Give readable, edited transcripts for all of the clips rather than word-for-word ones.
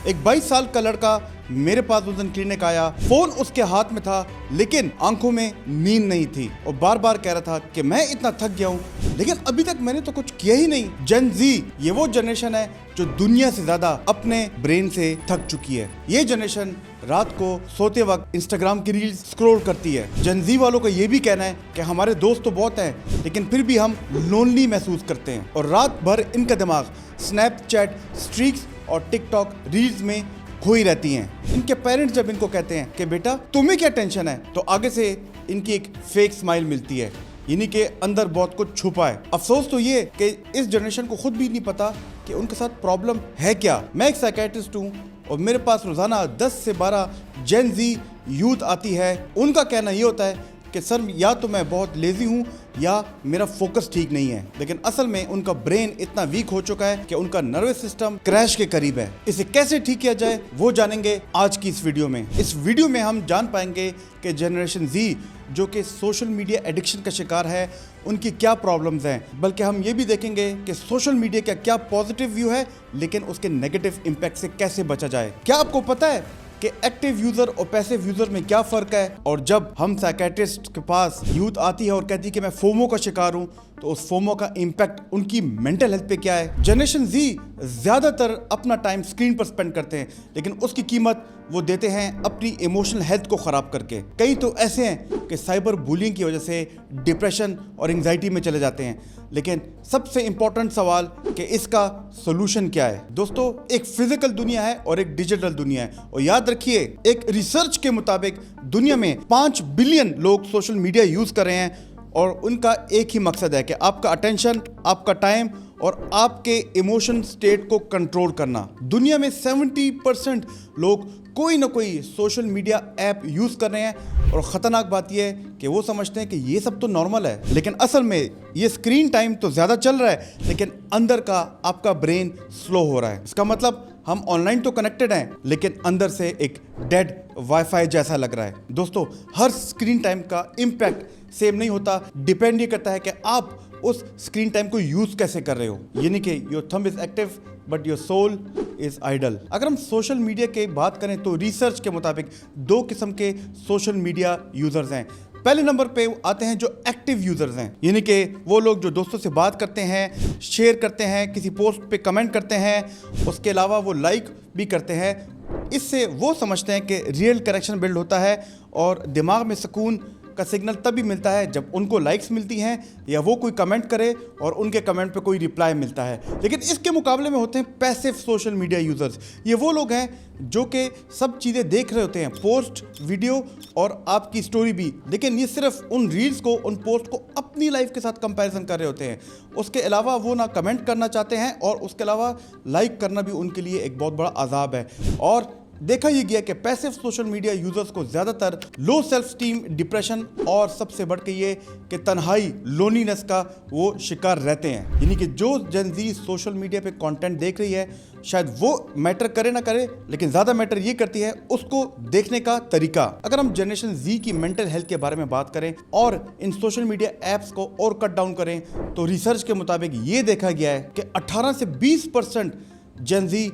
एक 22 साल का लड़का मेरे पास उस दिन क्लिनिक आया। फोन उसके हाथ में था लेकिन आंखों में नींद नहीं थी और बार बार कह रहा था कि मैं इतना थक गया हूँ लेकिन अभी तक मैंने तो कुछ किया ही नहीं। जेन जी ये वो जनरेशन है जो दुनिया से ज्यादा अपने ब्रेन से थक चुकी है। ये जनरेशन रात को सोते वक्त इंस्टाग्राम की रील्स स्क्रॉल करती है। जेन जी वालों का ये भी कहना है कि हमारे दोस्त तो बहुत हैं लेकिन फिर भी हम लोनली महसूस करते हैं और रात भर इनका दिमाग स्नैपचैट, स्ट्रीक्स और टिकटॉक रील्स में खोई रहती हैं। इनके पेरेंट्स जब इनको कहते हैं कि बेटा तुम्हें क्या टेंशन है, तो आगे से इनकी एक फेक स्माइल मिलती है, यानी कि अंदर बहुत कुछ छुपा है। अफसोस तो ये कि इस जनरेशन को खुद भी नहीं पता कि उनके साथ प्रॉब्लम है क्या। मैं एक साइकियाट्रिस्ट हूँ और मेरे पास रोजाना 10 से 12 जेन जी यूथ आती है। उनका कहना ये होता है कि सर या तो मैं बहुत लेजी हूँ या मेरा फोकस ठीक नहीं है, लेकिन असल में उनका ब्रेन इतना वीक हो चुका है कि उनका नर्वस सिस्टम क्रैश के करीब है। इसे कैसे ठीक किया जाए वो जानेंगे आज की इस वीडियो में। इस वीडियो में हम जान पाएंगे कि जनरेशन जी जो कि सोशल मीडिया एडिक्शन का शिकार है उनकी क्या प्रॉब्लम्स हैं, बल्कि हम ये भी देखेंगे कि सोशल मीडिया का क्या पॉजिटिव व्यू है लेकिन उसके नेगेटिव इम्पैक्ट से कैसे बचा जाए। क्या आपको पता है कि एक्टिव यूजर और पैसिव यूजर में क्या फर्क है? और जब हम साइकियाट्रिस्ट के पास यूथ आती है और कहती है कि मैं फोमो का शिकार हूं, तो उस फोमो का इम्पैक्ट उनकी मेंटल हेल्थ पे क्या है? जनरेशन जी ज्यादातर अपना टाइम स्क्रीन पर स्पेंड करते हैं लेकिन उसकी कीमत वो देते हैं अपनी इमोशनल हेल्थ को खराब करके। कई तो ऐसे हैं कि साइबर बुलिंग की वजह से डिप्रेशन और एंजाइटी में चले जाते हैं। लेकिन सबसे इंपॉर्टेंट सवाल कि इसका सोल्यूशन क्या है? दोस्तों, एक फिजिकल दुनिया है और एक डिजिटल दुनिया है और याद रखिए एक रिसर्च के मुताबिक दुनिया में 5 बिलियन लोग सोशल मीडिया यूज कर रहे हैं और उनका एक ही मकसद है कि आपका अटेंशन, आपका टाइम और आपके इमोशन स्टेट को कंट्रोल करना। दुनिया में 70% लोग कोई ना कोई सोशल मीडिया ऐप यूज कर रहे हैं और खतरनाक बात यह है कि वो समझते हैं कि ये सब तो नॉर्मल है, लेकिन असल में ये स्क्रीन टाइम तो ज्यादा चल रहा है लेकिन अंदर का आपका ब्रेन स्लो हो रहा है। इसका मतलब हम ऑनलाइन तो कनेक्टेड हैं लेकिन अंदर से एक डेड वाईफाई जैसा लग रहा है। दोस्तों, हर स्क्रीन टाइम का इम्पैक्ट सेम नहीं होता। डिपेंड ये करता है कि आप उस स्क्रीन टाइम को यूज कैसे कर रहे हो, यानी कि your thumb is active but your soul is idle. अगर हम सोशल मीडिया की बात करें तो रिसर्च के मुताबिक 2 किस्म के सोशल मीडिया यूजर्स हैं। पहले नंबर पे आते हैं जो एक्टिव यूजर्स हैं, यानी कि वो लोग जो दोस्तों से बात करते हैं, शेयर करते हैं, किसी पोस्ट पे कमेंट करते हैं, उसके अलावा वो लाइक भी करते हैं। इससे वो समझते हैं कि रियल कनेक्शन बिल्ड होता है और दिमाग में सुकून का सिग्नल तभी मिलता है जब उनको लाइक्स मिलती हैं या वो कोई कमेंट करे और उनके कमेंट पे कोई रिप्लाई मिलता है। लेकिन इसके मुकाबले में होते हैं पैसिव सोशल मीडिया यूजर्स। ये वो लोग हैं जो कि सब चीज़ें देख रहे होते हैं, पोस्ट, वीडियो और आपकी स्टोरी भी, लेकिन ये सिर्फ उन रील्स को, उन पोस्ट को अपनी लाइफ के साथ कंपैरिजन कर रहे होते हैं। उसके अलावा वो ना कमेंट करना चाहते हैं और उसके अलावा लाइक करना भी उनके लिए एक बहुत बड़ा अजाब है। और देखा यह गया कि पैसिव सोशल मीडिया यूजर्स को ज्यादातर लो सेल्फ स्टीम, डिप्रेशन और सबसे बढ़ के ये कि तन्हाई, लोनलीनेस का वो शिकार रहते हैं। यानी कि जो जेन जी सोशल मीडिया पे कंटेंट देख रही है शायद वो मैटर करे ना करे, लेकिन ज्यादा मैटर ये करती है उसको देखने का तरीका। अगर हम जनरेशन जी की मेंटल हेल्थ के बारे में बात करें और इन सोशल मीडिया एप्स को और कट डाउन करें तो रिसर्च के मुताबिक ये देखा गया है कि 18 से 20% जेन जी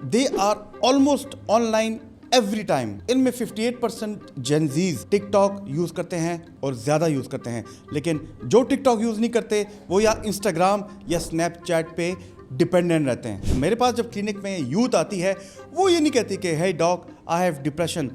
they are almost online every time। इनमें 58% जेन जीज टिकटॉक यूज करते हैं और ज्यादा यूज करते हैं, लेकिन जो टिकटॉक यूज नहीं करते वो या इंस्टाग्राम या स्नैपचैट पे डिपेंडेंट रहते हैं। मेरे पास जब क्लिनिक में यूथ आती है वो ये नहीं कहती कि hey doc I have depression,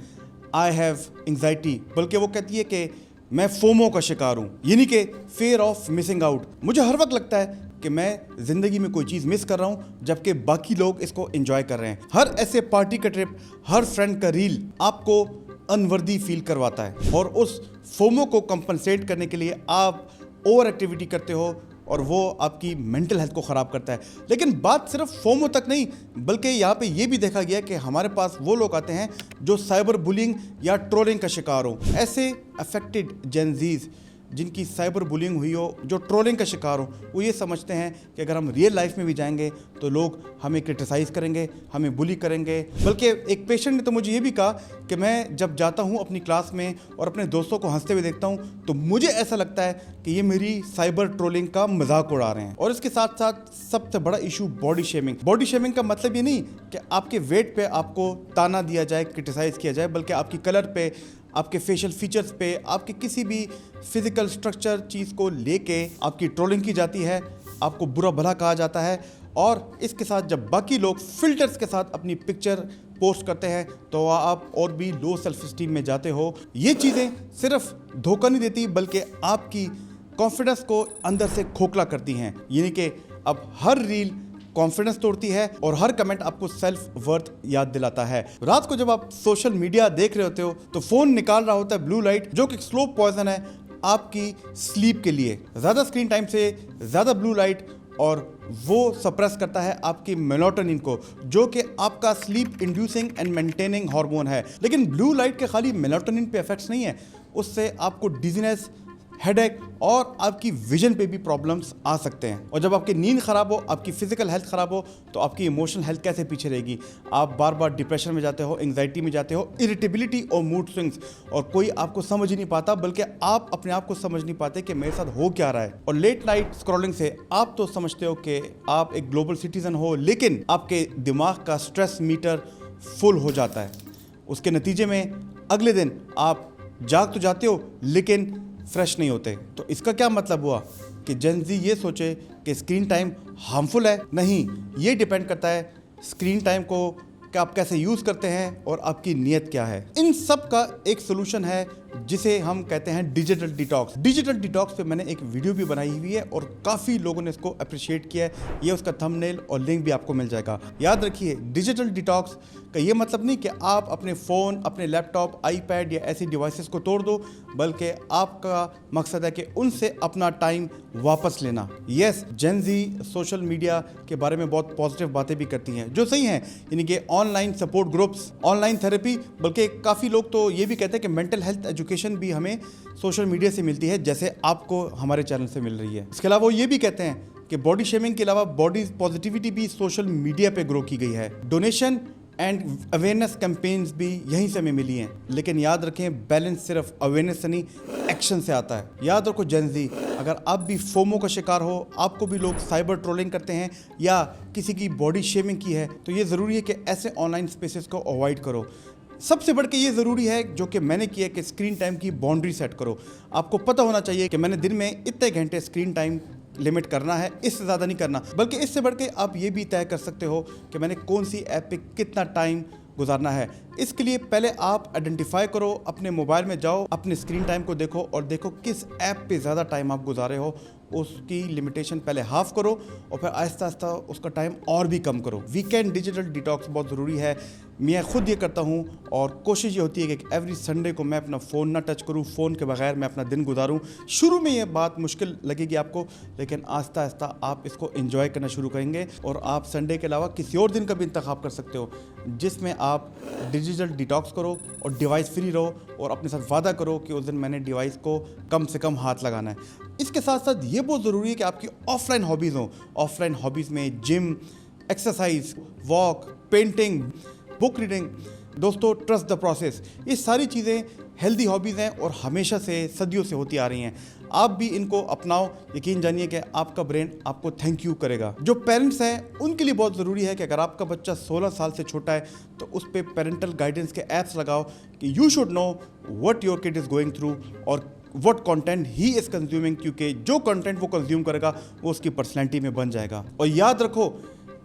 I have anxiety, बल्कि वो कहती है कि मैं फोमो का शिकार हूँ, यानी कि फेयर ऑफ मिसिंग आउट। मुझे हर वक्त लगता है कि मैं जिंदगी में कोई चीज़ मिस कर रहा हूं जबकि बाकी लोग इसको एंजॉय कर रहे हैं। हर ऐसे पार्टी का ट्रिप, हर फ्रेंड का रील आपको अनवर्दी फील करवाता है और उस फोमो को कंपनसेट करने के लिए आप ओवर एक्टिविटी करते हो और वो आपकी मेंटल हेल्थ को ख़राब करता है। लेकिन बात सिर्फ फोमो तक नहीं, बल्कि यहाँ पे ये भी देखा गया कि हमारे पास वो लोग आते हैं जो साइबर बुलिंग या ट्रोलिंग का शिकार हो। ऐसे अफेक्टेड जेन जीज जिनकी साइबर बुलिंग हुई हो, जो ट्रोलिंग का शिकार हो, वो ये समझते हैं कि अगर हम रियल लाइफ में भी जाएंगे तो लोग हमें क्रिटिसाइज़ करेंगे, हमें बुली करेंगे। बल्कि एक पेशेंट ने तो मुझे ये भी कहा कि मैं जब जाता हूँ अपनी क्लास में और अपने दोस्तों को हंसते हुए देखता हूँ तो मुझे ऐसा लगता है कि ये मेरी साइबर ट्रोलिंग का मजाक उड़ा रहे हैं। और इसके साथ साथ सबसे बड़ा issue body shaming. Body shaming का मतलब ये नहीं कि आपके वेट पे आपको ताना दिया जाए, क्रिटिसाइज़ किया जाए, बल्कि आपकी कलर पे, आपके फेशियल फीचर्स पे, आपके किसी भी फिजिकल स्ट्रक्चर चीज़ को लेके आपकी ट्रोलिंग की जाती है, आपको बुरा भला कहा जाता है। और इसके साथ जब बाकी लोग फिल्टर्स के साथ अपनी पिक्चर पोस्ट करते हैं तो आप और भी लो सेल्फ स्टीम में जाते हो। ये चीज़ें सिर्फ धोखा नहीं देती बल्कि आपकी कॉन्फिडेंस को अंदर से खोखला करती हैं। यानी कि अब हर रील कॉन्फिडेंस तोड़ती है और हर कमेंट आपको सेल्फ वर्थ याद दिलाता है। रात को जब आप सोशल मीडिया देख रहे होते हो तो फोन निकाल रहा होता है ब्लू लाइट, जो कि स्लो पॉइजन है आपकी स्लीप के लिए। ज़्यादा स्क्रीन टाइम से ज़्यादा ब्लू लाइट, और वो सप्रेस करता है आपकी मेलाटोनिन को, जो कि आपका sleep inducing and maintaining hormone है। लेकिन ब्लू लाइट के खाली मेलाटोनिन पे इफेक्ट्स नहीं है, उससे आपको डिजीनेस, हेडेक और आपकी विजन पे भी प्रॉब्लम्स आ सकते हैं। और जब आपकी नींद खराब हो, आपकी फिजिकल हेल्थ खराब हो, तो आपकी इमोशनल हेल्थ कैसे पीछे रहेगी। आप बार बार डिप्रेशन में जाते हो, एंग्जाइटी में जाते हो, इरिटेबिलिटी और मूड स्विंग्स, और कोई आपको समझ ही नहीं पाता बल्कि आप अपने आप को समझ नहीं पाते कि मेरे साथ हो क्या रहा है। और लेट नाइट स्क्रॉलिंग से आप तो समझते हो कि आप एक ग्लोबल सिटीजन हो, लेकिन आपके दिमाग का स्ट्रेस मीटर फुल हो जाता है। उसके नतीजे में अगले दिन आप जाग तो जाते हो लेकिन फ्रेश नहीं होते। तो इसका क्या मतलब हुआ कि जेन ज़ी ये सोचे कि स्क्रीन टाइम हार्मफुल है? नहीं, ये डिपेंड करता है स्क्रीन टाइम को कि आप कैसे यूज़ करते हैं और आपकी नीयत क्या है। इन सब का एक सोल्यूशन है जिसे हम कहते हैं डिजिटल डिटॉक्स। डिजिटल डिटॉक्स पे मैंने एक वीडियो भी बनाई हुई है और काफ़ी लोगों ने इसको अप्रिशिएट किया है। ये उसका थंबनेल और लिंक भी आपको मिल जाएगा। याद रखिए, डिजिटल डिटॉक्स का ये मतलब नहीं कि आप अपने फ़ोन, अपने लैपटॉप, आईपैड या ऐसी डिवाइसेस को तोड़ दो, बल्कि आपका मकसद है कि उनसे अपना टाइम वापस लेना। यस, जेन ज़ी सोशल मीडिया के बारे में बहुत पॉजिटिव बातें भी करती हैं जो सही हैं, यानी कि online support groups, online therapy, बल्कि काफ़ी लोग तो ये भी कहते हैं कि मेंटल हेल्थ एजुकेशन भी हमें सोशल मीडिया से मिलती है, जैसे आपको हमारे चैनल से मिल रही है। इसके अलावा वो ये भी कहते हैं कि बॉडी शेमिंग के अलावा बॉडी पॉजिटिविटी भी सोशल मीडिया पे ग्रो की गई है। डोनेशन एंड अवेयरनेस कैंपेन्स भी यहीं से हमें मिली हैं। लेकिन याद रखें, बैलेंस सिर्फ अवेयरनेस से नहीं, एक्शन से आता है। याद रखो जेन ज़ी, अगर आप भी फोमो का शिकार हो, आपको भी लोग साइबर ट्रोलिंग करते हैं या किसी की बॉडी शेमिंग की है, तो ये ज़रूरी है कि ऐसे ऑनलाइन स्पेसेस को अवॉइड करो। सबसे बढ़ के ये ज़रूरी है जो कि मैंने किया कि स्क्रीन टाइम की बाउंड्री सेट करो। आपको पता होना चाहिए कि मैंने दिन में इतने घंटे स्क्रीन टाइम लिमिट करना है, इससे ज़्यादा नहीं करना। बल्कि इससे बढ़ के आप ये भी तय कर सकते हो कि मैंने कौन सी ऐप पे कितना टाइम गुजारना है। इसके लिए पहले आप आइडेंटिफाई करो, अपने मोबाइल में जाओ, अपने स्क्रीन टाइम को देखो और देखो किस ऐप पे ज़्यादा टाइम आप गुजारे हो। उसकी लिमिटेशन पहले हाफ करो और फिर आहिस्ता आहिस्ता उसका टाइम और भी कम करो। वीकेंड डिजिटल डिटॉक्स बहुत ज़रूरी है। मैं खुद ये करता हूँ और कोशिश ये होती है कि एवरी संडे को मैं अपना फ़ोन ना टच करूँ, फ़ोन के बगैर मैं अपना दिन गुजारूँ। शुरू में ये बात मुश्किल लगेगी आपको, लेकिन आहिस्ता आहिस्ता आप इसको एंजॉय करना शुरू करेंगे और आप संडे के अलावा किसी और दिन का भी इंतखाब कर सकते हो जिसमें आप डिजिटल डिटॉक्स करो और डिवाइस फ्री रहो और अपने साथ वादा करो कि उस दिन मैंने डिवाइस को कम से कम हाथ लगाना है। इसके साथ साथ ये बहुत ज़रूरी है कि आपकी ऑफलाइन हॉबीज़ हों। ऑफलाइन हॉबीज़ में gym, exercise, walk, painting, book reading. दोस्तों, ट्रस्ट द प्रोसेस, ये सारी चीज़ें हेल्दी हॉबीज़ हैं और हमेशा से, सदियों से होती आ रही हैं। आप भी इनको अपनाओ, यकीन जानिए कि आपका ब्रेन आपको थैंक यू करेगा। जो पेरेंट्स हैं उनके लिए बहुत ज़रूरी है कि अगर आपका बच्चा 16 साल से छोटा है तो उस पर पेरेंटल गाइडेंस के ऐप्स लगाओ कि you should know what your kid is going through और what content he is consuming, क्योंकि जो कंटेंट वो कंज्यूम करेगा वो उसकी पर्सनैलिटी में बन जाएगा। और याद रखो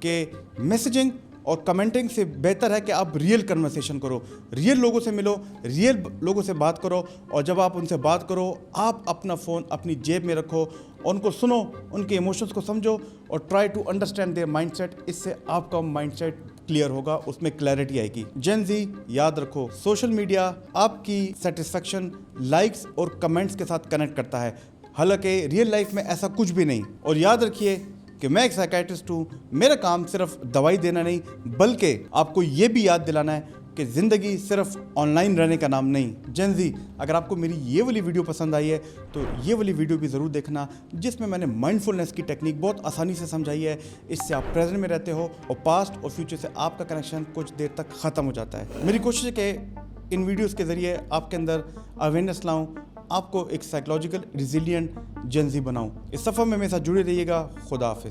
कि मैसेजिंग और कमेंटिंग से बेहतर है कि आप रियल कन्वर्सेशन करो, रियल लोगों से मिलो, रियल लोगों से बात करो। और जब आप उनसे बात करो, आप अपना फ़ोन अपनी जेब में रखो और उनको सुनो, उनके इमोशंस को समझो और try to understand their mindset. इससे आपका माइंडसेट क्लियर होगा, उसमें क्लैरिटी आएगी। जेन ज़ी, याद रखो, सोशल मीडिया आपकी सेटिस्फैक्शन लाइक्स और कमेंट्स के साथ कनेक्ट करता है, हालांकि रियल लाइफ में ऐसा कुछ भी नहीं। और याद रखिए कि मैं एक साइकियाट्रिस्ट हूँ, मेरा काम सिर्फ दवाई देना नहीं बल्कि आपको ये भी याद दिलाना है कि ज़िंदगी सिर्फ ऑनलाइन रहने का नाम नहीं। जेन ज़ी, अगर आपको मेरी ये वाली वीडियो पसंद आई है तो ये वाली वीडियो भी ज़रूर देखना, जिसमें मैंने माइंडफुलनेस की टेक्निक बहुत आसानी से समझाई है। इससे आप प्रेजेंट में रहते हो और पास्ट और फ्यूचर से आपका कनेक्शन कुछ देर तक ख़त्म हो जाता है। मेरी कोशिश है कि इन वीडियोस के ज़रिए आपके अंदर अवेयरनेस लाऊं, आपको एक साइकोलॉजिकल रिजिलियंट जेन ज़ी बनाऊं। इस सफ़र में मेरे साथ जुड़े रहिएगा। खुदा हाफिज़।